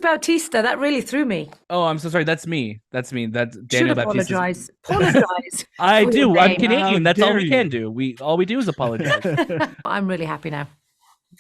Bautista? That really threw me. Oh, I'm so sorry. That's me. That's Should Daniel Baptiste. apologize. Apologize. I for do. your I'm name. Canadian. That's all dare we you. can do. All we do is apologize. I'm really happy now.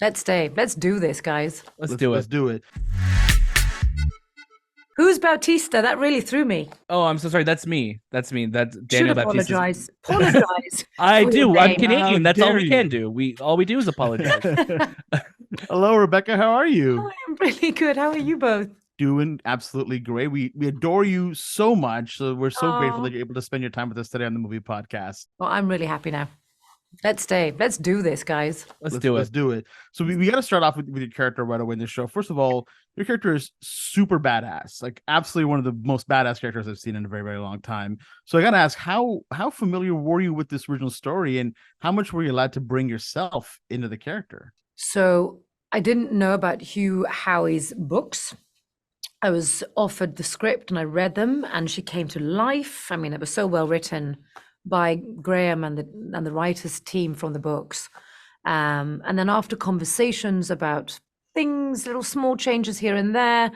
Let's stay. Let's do this, guys. Let's do Let's it. do it. Who's Bautista? That really threw me. Oh, I'm so sorry. That's me. That's Should Daniel Baptiste. apologize. Apologize. I for do. your I'm name. Canadian. That's all dare we you. can do. All we do is apologize. Hello, Rebecca. How are you? I'm really good. How are you both? Doing absolutely great. We adore you so much. So we're so grateful Aw. that you're able to spend your time with us today on the movie podcast. Well, I'm really happy now. Let's stay. Let's do this, guys. Let's do Let's it. do it. So we got to start off with your character right away in this show. First of all, your character is super badass, like absolutely one of the most badass characters I've seen in a very, very long time. So I got to ask, how familiar were you with this original story, and how much were you allowed to bring yourself into the character? So I didn't know about Hugh Howey's books. I was offered the script and I read them, and she came to life. I mean, it was so well written by Graham and the writers team from the books. And then after conversations about things, little small changes here and there,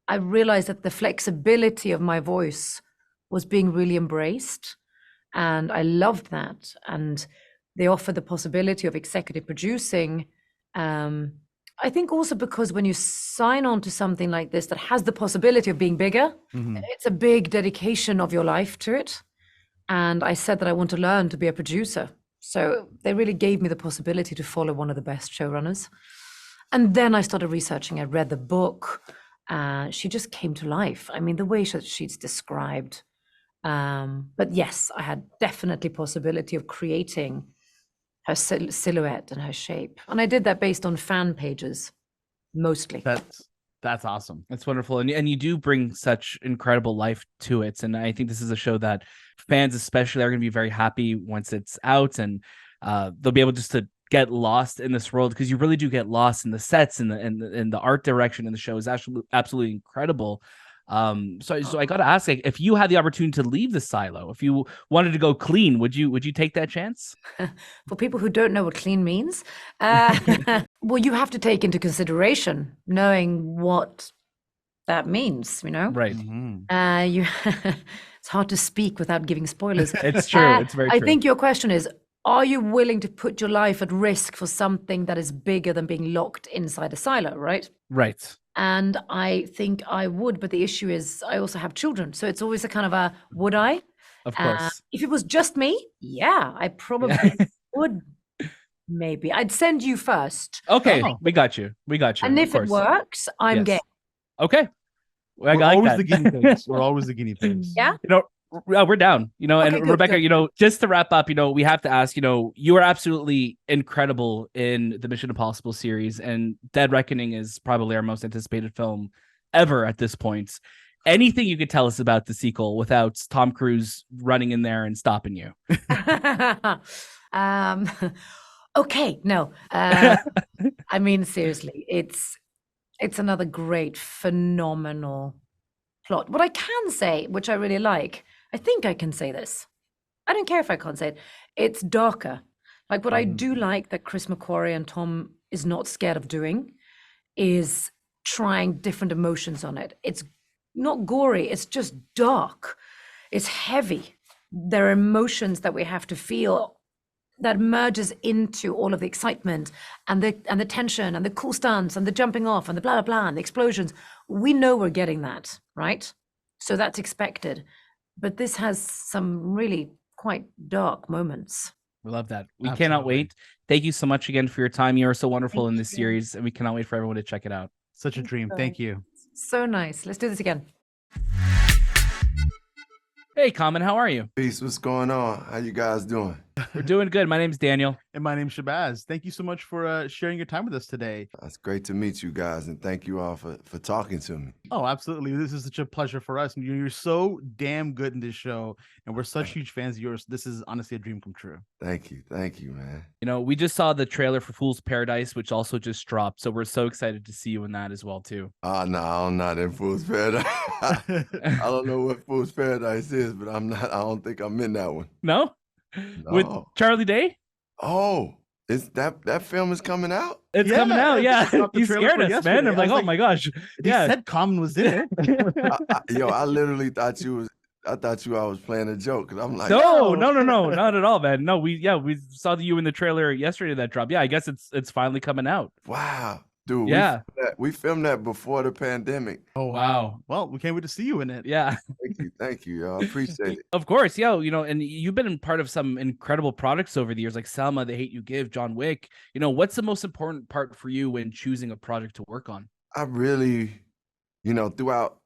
I realized that the flexibility of my voice was being really embraced. And I loved that. And they offered the possibility of executive producing. I think also because when you sign on to something like this that has the possibility of being bigger, it's a big dedication of your life to it. And I said that I want to learn to be a producer. So they really gave me the possibility to follow one of the best showrunners. And then I started researching. I read the book. She just came to life. I mean, the way she's described. But yes, I had definitely possibility of creating her silhouette and her shape. And I did that based on fan pages, mostly. That's awesome. That's wonderful. And you do bring such incredible life to it. And I think this is a show that fans especially are going to be very happy once it's out, and they'll be able just to get lost in this world, because you really do get lost in the sets and the art direction in the show is absolutely incredible. So I got to ask, like, if you had the opportunity to leave the silo, if you wanted to go clean, would you take that chance? For people who don't know what clean means, well, you have to take into consideration knowing what that means, you know? Right. It's hard to speak without giving spoilers. It's true. It's very true. I think your question is, are you willing to put your life at risk for something that is bigger than being locked inside a silo, right? Right. And I think I would, but the issue is I also have children. So it's always a kind of a, would I? Of course. If it was just me, yeah, I probably would. Maybe I'd send you first. Okay, Oh. we got you. And if it works, I'm Yes. game. Okay. I We're like always that. the guinea pigs. We're always the guinea pigs. Yeah. We're down, Okay, and good, Rebecca, good. just to wrap up, we have to ask, you are absolutely incredible in the Mission Impossible series, and Dead Reckoning is probably our most anticipated film ever at this point. Anything you could tell us about the sequel without Tom Cruise running in there and stopping you? Okay, no. I mean, seriously, it's another great, phenomenal plot. What I can say, which I really like, I think I can say this. I don't care if I can't say it. It's darker. Like, what I do like that Chris McQuarrie and Tom is not scared of doing is trying different emotions on it. It's not gory, it's just dark. It's heavy. There are emotions that we have to feel that merges into all of the excitement and the tension and the cool stunts and the jumping off and the blah, blah, blah, and the explosions. We know we're getting that, right? So that's expected. But this has some really quite dark moments. We love that. We Absolutely. cannot wait. Thank you so much again for your time. You are so wonderful in this series, and we cannot wait for everyone to check it out. Such a dream. Thank you. So nice. Let's do this again. Hey, Common, how are you? Peace, what's going on? How you guys doing? We're doing good. My name's Daniel. And my name's Shahbaz. Thank you so much for sharing your time with us today. It's great to meet you guys, and thank you all for talking to me. Oh, absolutely. This is such a pleasure for us. And you're so damn good in this show, and we're such huge fans of yours. This is honestly a dream come true. Thank you, man. We just saw the trailer for Fool's Paradise, which also just dropped. So we're so excited to see you in that as well, too. No, I'm not in Fool's Paradise. I don't know what Fool's Paradise is, but I'm not. I don't think I'm in that one. No? No. With Charlie Day? Oh, That film is coming out? It's coming out. they Yeah, dropped the you trailer scared for us, yesterday. man. I'm I like, was oh my gosh. They Yeah. said Common was in it. I literally thought I was playing a joke because I'm like, No, No. not at all, man. No, we saw you in the trailer yesterday that dropped. Yeah, I guess it's finally coming out. wow, dude, Yeah. we filmed that before the pandemic. Oh Wow. Well, we can't wait to see you in it. Yeah. Thank you, y'all. I appreciate it. Of course, yeah, and you've been part of some incredible products over the years, like Selma, The Hate You Give, John Wick. What's the most important part for you when choosing a project to work on? I really, throughout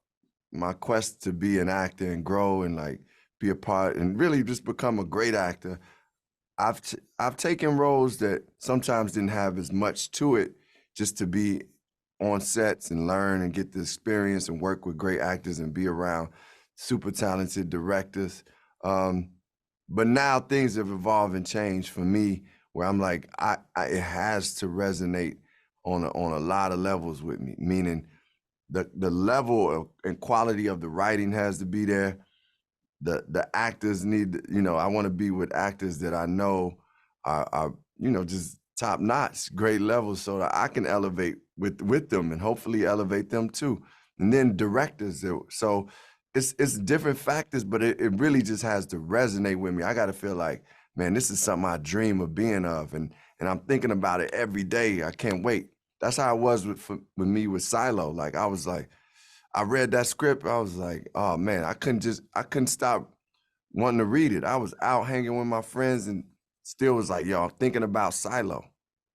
my quest to be an actor and grow and like be a part and really just become a great actor, I've taken roles that sometimes didn't have as much to it, just to be on sets and learn and get the experience and work with great actors and be around super talented directors. But now things have evolved and changed for me, where I'm like, it has to resonate on a lot of levels with me. Meaning, the level and quality of the writing has to be there. The actors need, I want to be with actors that I know are just top notch, great levels, so that I can elevate with them and hopefully elevate them too. And then directors, so it's different factors, but it really just has to resonate with me. I got to feel like, man, this is something I dream of being of, and I'm thinking about it every day. I can't wait. That's how it was with me with Silo. Like I read that script, I was like, oh man, I couldn't stop wanting to read it. I was out hanging with my friends and still was like, yo, I'm thinking about Silo.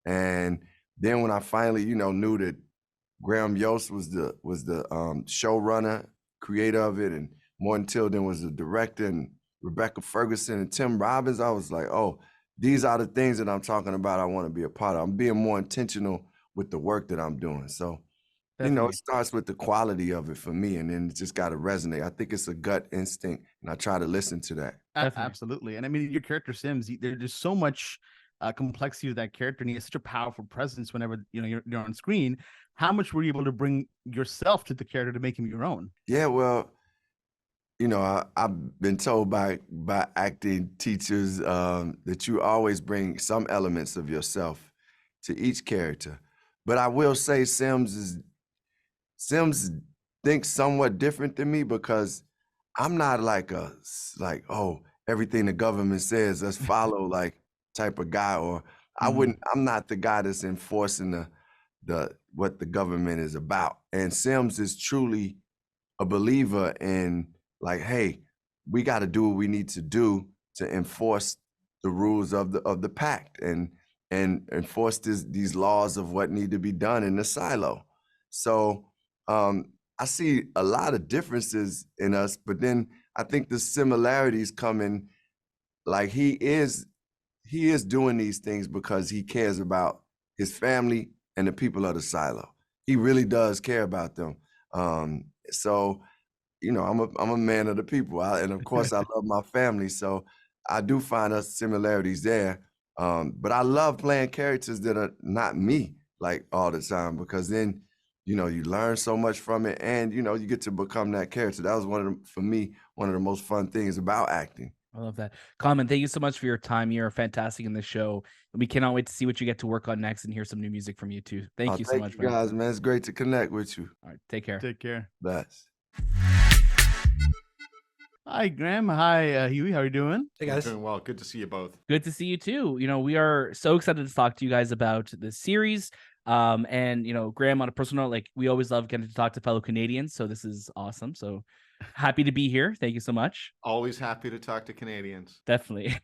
And then when I finally, knew that Graham Yost was the showrunner, creator of it, and Morton Tilden was the director, and Rebecca Ferguson and Tim Robbins, I was like, oh, these are the things that I'm talking about I want to be a part of. I'm being more intentional with the work that I'm doing. So, it starts with the quality of it for me, and then it just got to resonate. I think it's a gut instinct, and I try to listen to that. Absolutely. And I mean, your character Sims, there's just so much complexity to that character, and he has such a powerful presence whenever you're on screen. How much were you able to bring yourself to the character to make him your own? Yeah, well, I've been told by acting teachers that you always bring some elements of yourself to each character. But I will say Sims thinks somewhat different than me, because I'm not like oh, everything the government says, let's follow like type of guy, or I'm not the guy that's enforcing the what the government is about. And Sims is truly a believer in like, hey, we got to do what we need to do to enforce the rules of the pact and enforce these laws of what need to be done in the silo. So I see a lot of differences in us, but then I think the similarities come in, like he is doing these things because he cares about his family and the people of the silo. He really does care about them. So I'm a man of the people, and of course I love my family. So I do find us similarities there. But I love playing characters that are not me like all the time, because then you learn so much from it, and you get to become that character. That was for me, one of the most fun things about acting. I love that. Common, thank you so much for your time. You're fantastic in this show. And we cannot wait to see what you get to work on next and hear some new music from you too. Thank you so much, you guys, man. It's great to connect with you. All right, take care. Take care. Best. Hi, Graham. Hi, Huey. How are you doing? Hey guys. Doing well. Good to see you both. Good to see you too. We are so excited to talk to you guys about this series. And Graham, on a personal note, like we always love getting to talk to fellow Canadians. So this is awesome. So happy to be here. Thank you so much. Always happy to talk to Canadians. Definitely.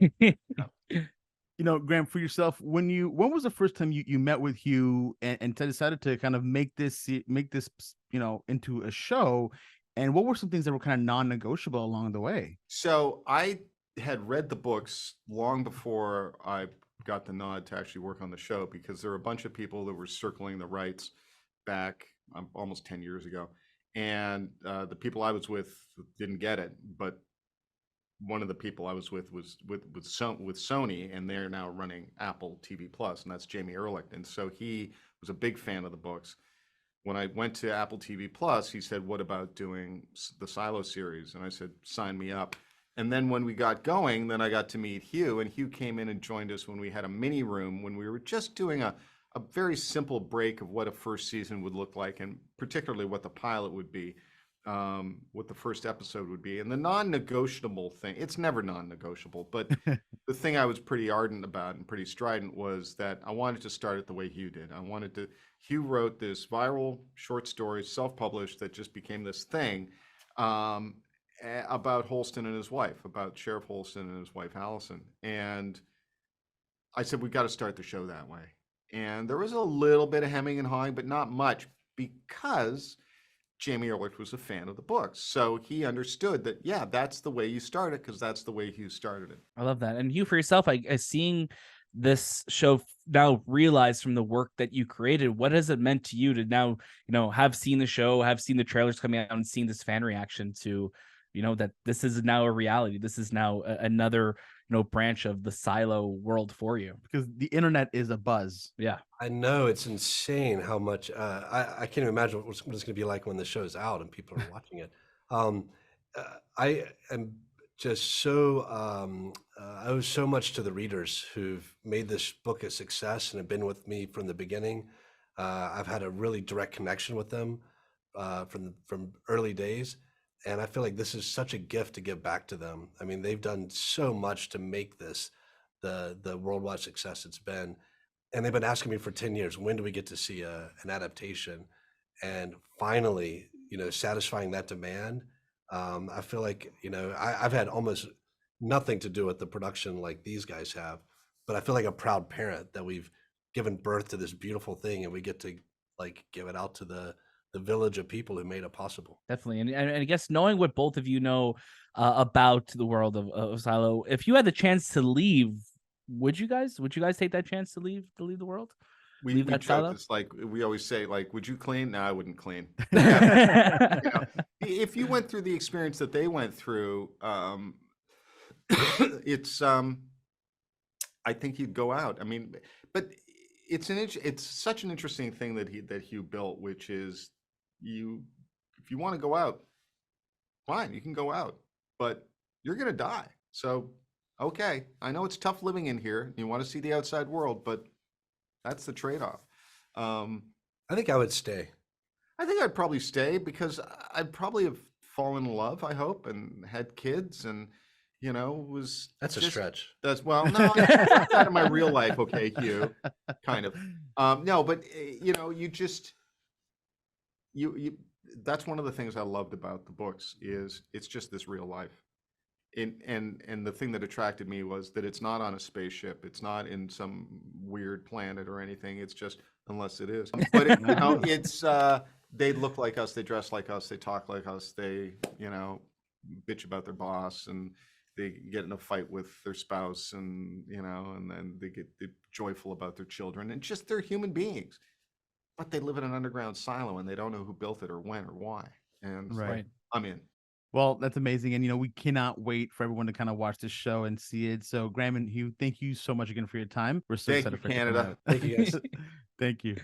Graham, for yourself, when was the first time you met with Hugh and decided to kind of make this into a show? And what were some things that were kind of non-negotiable along the way? So I had read the books long before I got the nod to actually work on the show, because there were a bunch of people that were circling the rights back almost 10 years ago. And the people I was with didn't get it. But one of the people I was with was with Sony, and they're now running Apple TV Plus, and that's Jamie Ehrlich. And so he was a big fan of the books. When I went to Apple TV Plus, he said, what about doing the Silo series? And I said, sign me up. And then when we got going, then I got to meet Hugh, and Hugh came in and joined us when we had a mini room, when we were just doing a very simple break of what a first season would look like, and particularly what the pilot would be, what the first episode would be. And the non-negotiable thing, it's never non-negotiable, but the thing I was pretty ardent about and pretty strident was that I wanted to start it the way Hugh did. Hugh wrote this viral short story, self-published, that just became this thing, about Holston and his wife, about Sheriff Holston and his wife, Allison. And I said, we got to start the show that way. And there was a little bit of hemming and hawing, but not much, because Jamie Ehrlich was a fan of the books. So he understood that, yeah, that's the way you start it, because that's the way Hugh started it. I love that. And Hugh, for yourself, seeing this show now realized from the work that you created, what has it meant to you to now, have seen the show, have seen the trailers coming out, and seen this fan reaction to, that this is now a reality. This is now another, branch of the Silo world for you. Because the internet is a buzz. Yeah. I know, it's insane how much I can't even imagine what it's going to be like when the show's out and people are watching it. I am just so I owe so much to the readers who've made this book a success and have been with me from the beginning. I've had a really direct connection with them from early days, and I feel like this is such a gift to give back to them. I mean, they've done so much to make this the worldwide success it's been. And they've been asking me for 10 years, when do we get to see an adaptation? And finally, satisfying that demand. I feel like, I've had almost nothing to do with the production like these guys have, but I feel like a proud parent that we've given birth to this beautiful thing, and we get to give it out to the village of people who made it possible. Definitely. And I guess knowing what both of you know about the world of Silo, if you had the chance to leave, would you guys take that chance to leave the world? We that joke, silo? it's like we always say, like, would you clean? No, I wouldn't clean. Yeah. If you went through the experience that they went through, it's I think you'd go out. I mean, but it's such an interesting thing that Hugh built, which is if you want to go out, fine, you can go out, but you're gonna die. So okay, I know it's tough living in here. You want to see the outside world, but that's the trade-off. I think I would stay. I think I'd probably stay, because I'd probably have fallen in love, I hope, and had kids, and was That's a stretch. That's no, that's out of my real life, okay, Hugh, kind of. No, but you that's one of the things I loved about the books, is it's just this real life. And the thing that attracted me was that it's not on a spaceship, it's not in some weird planet or anything. It's just, unless it is, but it's they look like us, they dress like us, they talk like us, they bitch about their boss, and they get in a fight with their spouse, and and then they get joyful about their children, and just they're human beings, but they live in an underground silo, and they don't know who built it or when or why. And Right. I'm in. Well, that's amazing. And, we cannot wait for everyone to kind of watch this show and see it. So Graham and Hugh, thank you so much again for your time. We're so Thank excited you, for it to come Canada. out. Thank you, guys. Thank you.